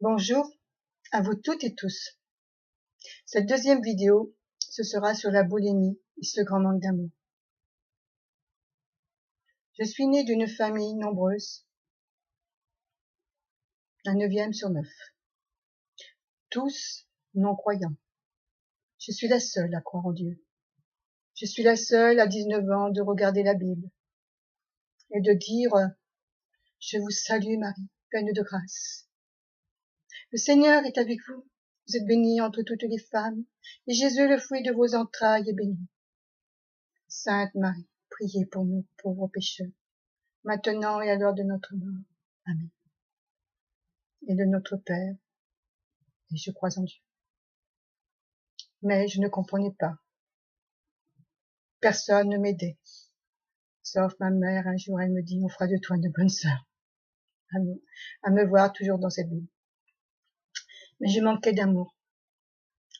Bonjour à vous toutes et tous. Cette deuxième vidéo, ce sera sur la boulimie et ce grand manque d'amour. Je suis née d'une famille nombreuse, un 9e sur 9. Tous non-croyants. Je suis la seule à croire en Dieu. Je suis la seule à 19 ans de regarder la Bible et de dire « Je vous salue Marie, pleine de grâce. Le Seigneur est avec vous. Vous êtes bénie entre toutes les femmes, et Jésus, le fruit de vos entrailles, est béni. Sainte Marie, priez pour nous pauvres pécheurs, maintenant et à l'heure de notre mort. Amen. Et de notre Père, et je crois en Dieu. » Mais je ne comprenais pas. Personne ne m'aidait. Sauf ma mère, un jour, elle me dit « On fera de toi une bonne sœur. » À me voir toujours dans cette vie. Mais je manquais d'amour.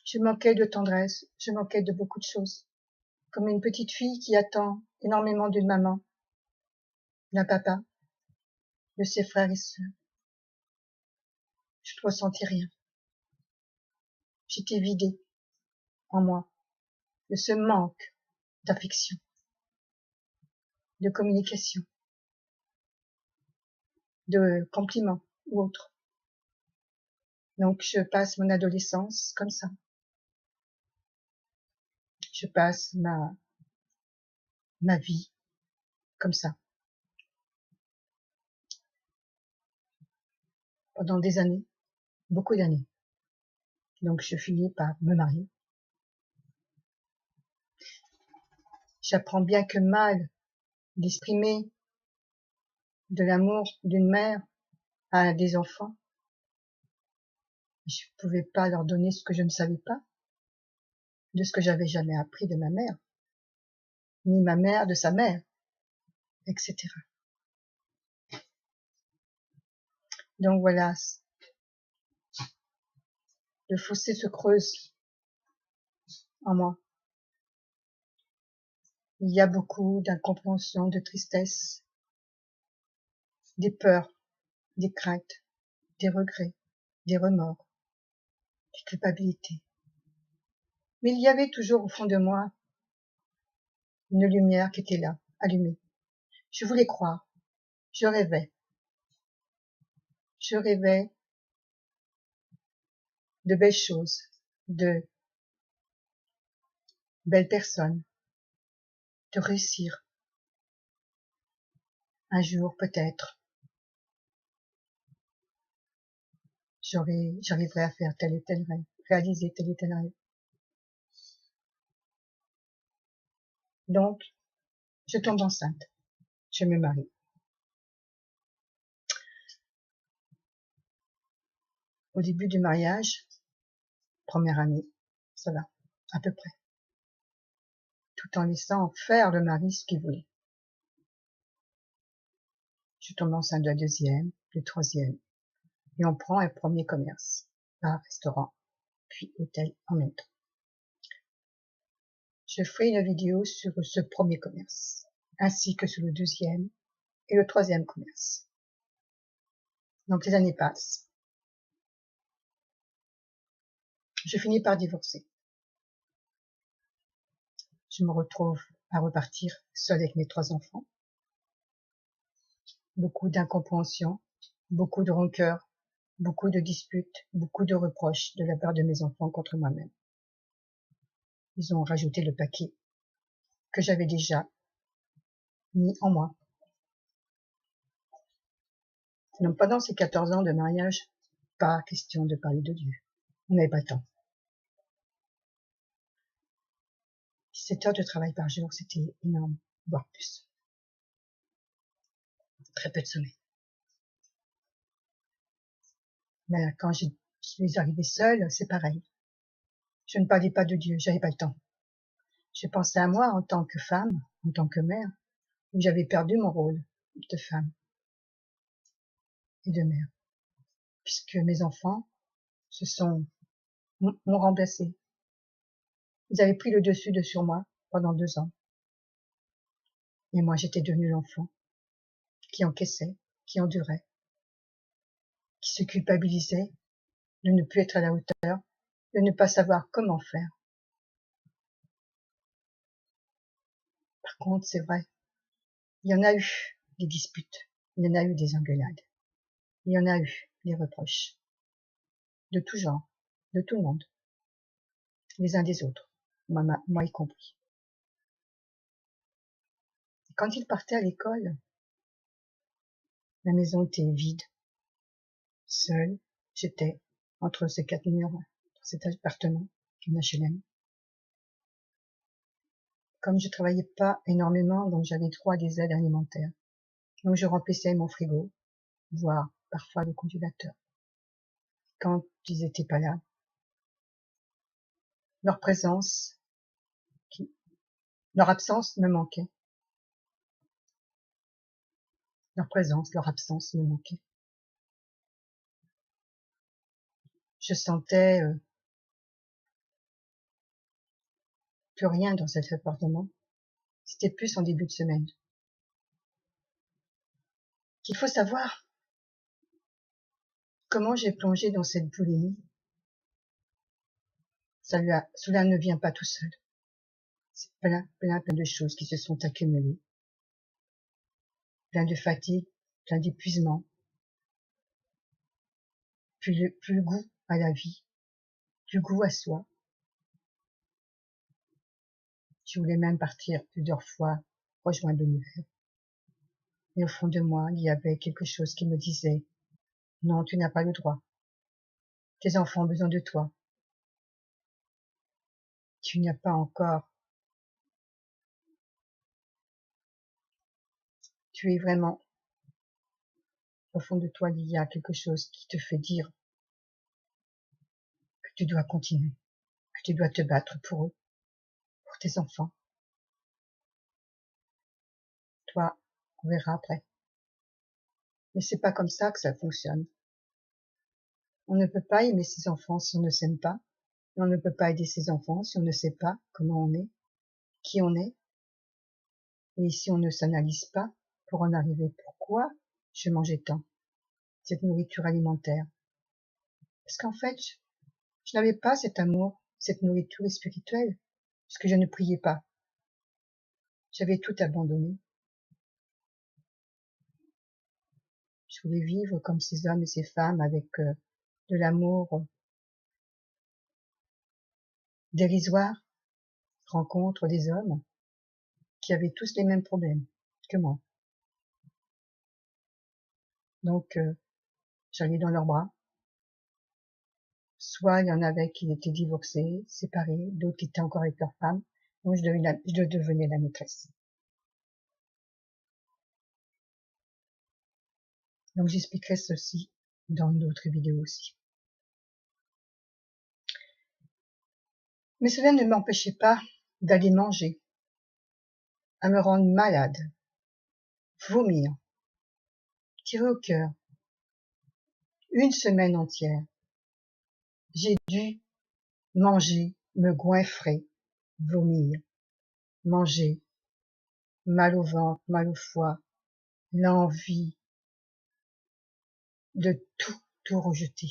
Je manquais de tendresse. Je manquais de beaucoup de choses. Comme une petite fille qui attend énormément d'une maman, d'un papa, de ses frères et sœurs. Je ne ressentis rien. J'étais vidée en moi de ce manque d'affection, de communication, de compliments ou autres. Donc je passe mon adolescence comme ça. Je passe ma vie comme ça. Pendant des années, beaucoup d'années. Donc je finis par me marier. J'apprends bien que mal d'exprimer de l'amour d'une mère à des enfants. Je ne pouvais pas leur donner ce que je ne savais pas, de ce que j'avais jamais appris de ma mère, ni ma mère de sa mère, etc. Donc voilà, le fossé se creuse en moi. Il y a beaucoup d'incompréhension, de tristesse, des peurs, des craintes, des regrets, des remords, des culpabilités. Mais il y avait toujours au fond de moi une lumière qui était là, allumée. Je voulais croire, je rêvais. Je rêvais de belles choses, de belles personnes, de réussir. Un jour, peut-être, j'arriverai à faire tel et tel rêve, réaliser tel et tel rêve. Donc, je tombe enceinte. Je me marie. Au début du mariage, première année, ça va, à peu près. Tout en laissant faire le mari ce qu'il voulait. Je tombe enceinte de la deuxième, du troisième, et on prend un premier commerce, bar, restaurant, puis hôtel en même temps. Je ferai une vidéo sur ce premier commerce, ainsi que sur le deuxième et le troisième commerce. Donc les années passent. Je finis par divorcer. Je me retrouve à repartir seule avec mes 3 enfants. Beaucoup d'incompréhension, beaucoup de rancœur, beaucoup de disputes, beaucoup de reproches de la part de mes enfants contre moi-même. Ils ont rajouté le paquet que j'avais déjà mis en moi. Donc pendant ces 14 ans de mariage, pas question de parler de Dieu. On n'avait pas le temps. 17 heures de travail par jour, c'était énorme, voire plus. Très peu de sommeil. Mais quand je suis arrivée seule, c'est pareil. Je ne parlais pas de Dieu, j'avais pas le temps. Je pensais à moi en tant que femme, en tant que mère, où j'avais perdu mon rôle de femme et de mère, puisque mes enfants m'ont remplacé. Ils avaient pris le dessus sur moi pendant 2 ans. Et moi, j'étais devenue l'enfant qui encaissait, qui endurait, qui se culpabilisait de ne plus être à la hauteur, de ne pas savoir comment faire. Par contre, c'est vrai, il y en a eu des disputes, il y en a eu des engueulades, il y en a eu des reproches, de tout genre, de tout le monde, les uns des autres, moi y compris. Et quand il partait à l'école, la maison était vide, seule, j'étais entre ces 4 murs, dans cet appartement, en HLM. Comme je travaillais pas énormément, donc j'avais droit à des aides alimentaires. Donc je remplissais mon frigo, voire parfois le congélateur. Quand ils étaient pas là, leur présence, leur absence me manquait. Leur présence, leur absence me manquait. Je sentais plus rien dans cet appartement. C'était plus en début de semaine. Qu'il faut savoir comment j'ai plongé dans cette boulimie. Cela ne vient pas tout seul. C'est plein de choses qui se sont accumulées. Plein de fatigue, plein d'épuisement. Plus le goût à la vie, plus goût à soi. Je voulais même partir plusieurs fois, rejoindre l'univers. Et au fond de moi, il y avait quelque chose qui me disait, non, tu n'as pas le droit. Tes enfants ont besoin de toi. Tu n'as pas encore. Tu es vraiment, au fond de toi, il y a quelque chose qui te fait dire que tu dois continuer, que tu dois te battre pour eux, pour tes enfants. Toi, on verra après. Mais c'est pas comme ça que ça fonctionne. On ne peut pas aimer ses enfants si on ne s'aime pas. Et on ne peut pas aider ses enfants si on ne sait pas comment on est, qui on est. Et si on ne s'analyse pas pour en arriver, pourquoi je mangeais tant cette nourriture alimentaire? Parce qu'en fait, je n'avais pas cet amour, cette nourriture spirituelle, puisque je ne priais pas. J'avais tout abandonné. Je voulais vivre comme ces hommes et ces femmes avec de l'amour dérisoire. Je rencontre des hommes qui avaient tous les mêmes problèmes que moi. Donc, j'allais dans leurs bras. Soit il y en avait qui étaient divorcés, séparés, d'autres qui étaient encore avec leur femme. Donc, je devenais la maîtresse. Donc, j'expliquerai ceci dans une autre vidéo aussi. Mais cela ne m'empêchait pas d'aller manger, à me rendre malade, vomir, tirer au cœur. Une semaine entière, j'ai dû manger, me goinfrer, vomir, manger, mal au ventre, mal au foie, l'envie de tout rejeter.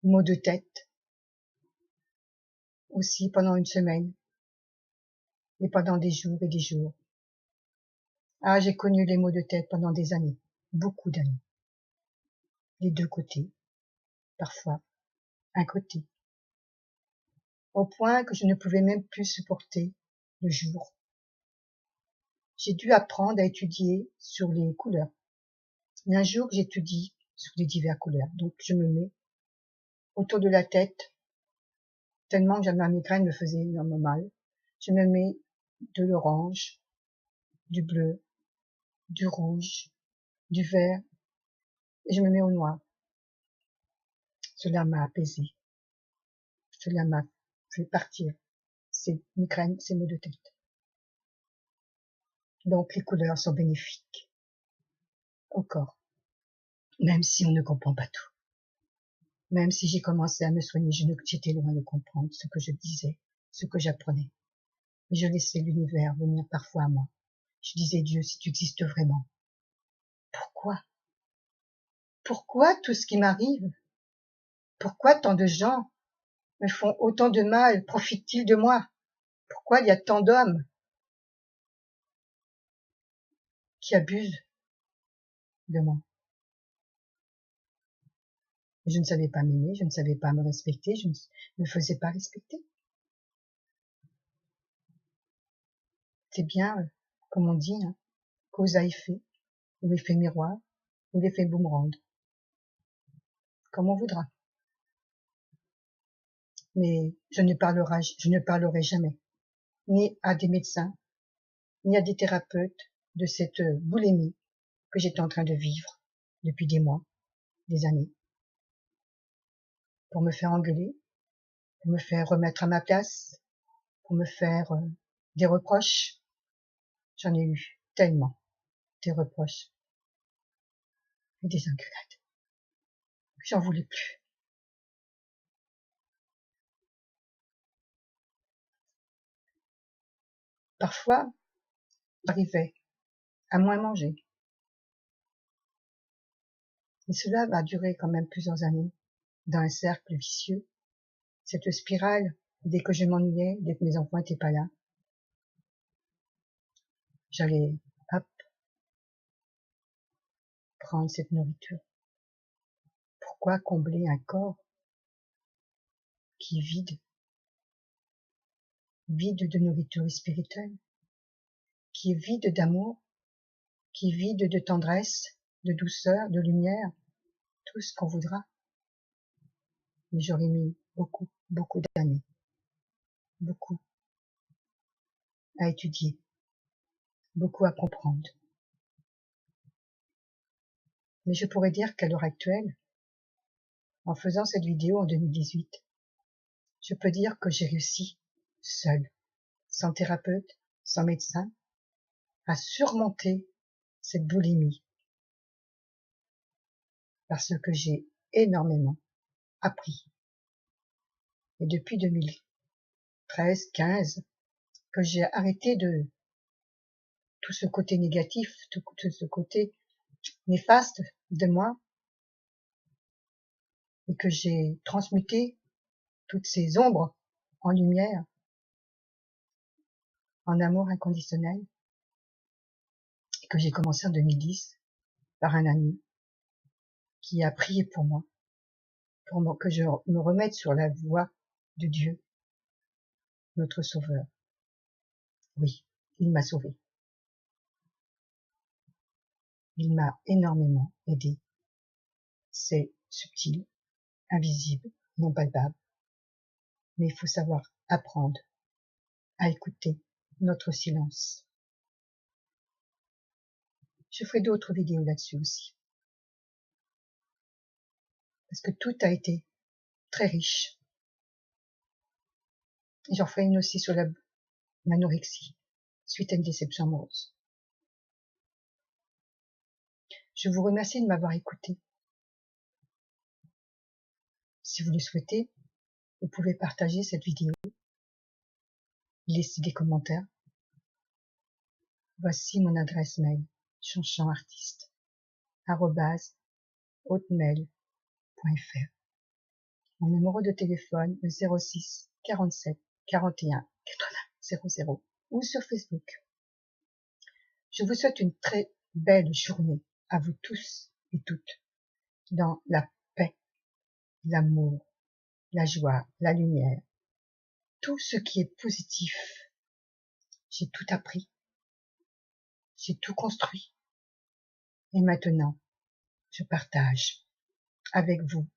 Maux de tête, aussi pendant une semaine, et pendant des jours et des jours. Ah, j'ai connu les maux de tête pendant des années, beaucoup d'années. Les deux côtés, parfois un côté. Au point que je ne pouvais même plus supporter le jour. J'ai dû apprendre à étudier sur les couleurs. Et un jour, j'étudie sur les diverses couleurs. Donc, je me mets autour de la tête, tellement que ma migraine me faisait énormément mal. Je me mets de l'orange, du bleu, du rouge, du vert, et je me mets au noir. Cela m'a apaisé. Cela m'a fait partir ces migraines, ces maux de tête. Donc, les couleurs sont bénéfiques au corps, même si on ne comprend pas tout. Même si j'ai commencé à me soigner, j'étais loin de comprendre ce que je disais, ce que j'apprenais. Mais je laissais l'univers venir parfois à moi. Je disais, Dieu, si tu existes vraiment, pourquoi Pourquoi tout ce qui m'arrive? Pourquoi tant de gens me font autant de mal, profitent-ils de moi? Pourquoi il y a tant d'hommes qui abusent de moi? Je ne savais pas m'aimer, je ne savais pas me respecter, je ne me faisais pas respecter. C'est bien, comme on dit, hein, cause à effet, ou l'effet miroir, ou l'effet boomerang, comme on voudra. Mais je ne parlerai jamais, ni à des médecins, ni à des thérapeutes de cette boulimie que j'étais en train de vivre depuis des mois, des années, pour me faire engueuler, pour me faire remettre à ma place, pour me faire des reproches. J'en ai eu tellement, des reproches et des engueulades, que j'en voulais plus. Parfois, j'arrivais à moins manger. Mais cela va durer quand même plusieurs années, dans un cercle vicieux, cette spirale. Dès que je m'ennuyais, dès que mes enfants n'étaient pas là, j'allais, hop, prendre cette nourriture. Pourquoi combler un corps qui est vide, vide de nourriture spirituelle, qui est vide d'amour, qui est vide de tendresse, de douceur, de lumière, tout ce qu'on voudra. Mais j'aurais mis beaucoup, beaucoup d'années, beaucoup à étudier, beaucoup à comprendre. Mais je pourrais dire qu'à l'heure actuelle, en faisant cette vidéo en 2018, je peux dire que j'ai réussi, seule, sans thérapeute, sans médecin, à surmonter cette boulimie. Parce que j'ai énormément appris. Et depuis 2013, 15, que j'ai arrêté de tout ce côté négatif, tout ce côté néfaste de moi, et que j'ai transmuté toutes ces ombres en lumière, en amour inconditionnel, et que j'ai commencé en 2010 par un ami qui a prié pour moi, pour que je me remette sur la voie de Dieu, notre Sauveur. Oui, il m'a sauvé. Il m'a énormément aidé. C'est subtil, invisible, non palpable, mais il faut savoir apprendre à écouter notre silence. Je ferai d'autres vidéos là-dessus aussi, parce que tout a été très riche. Et j'en ferai une aussi sur l'anorexie, suite à une déception amoureuse. Je vous remercie de m'avoir écouté. Si vous le souhaitez, vous pouvez partager cette vidéo, laisser des commentaires. Voici mon adresse mail, chanchamartiste@hotmail.fr. Mon numéro de téléphone, le 06 47 41 80 00, ou sur Facebook. Je vous souhaite une très belle journée à vous tous et toutes, dans la paix, l'amour, la joie, la lumière, tout ce qui est positif. J'ai tout appris, j'ai tout construit, et maintenant, je partage avec vous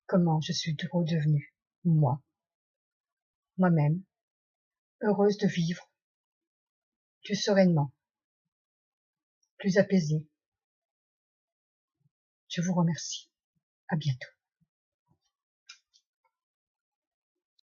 comment je suis redevenue moi-même, heureuse de vivre, plus sereinement, plus apaisée. Je vous remercie. À bientôt.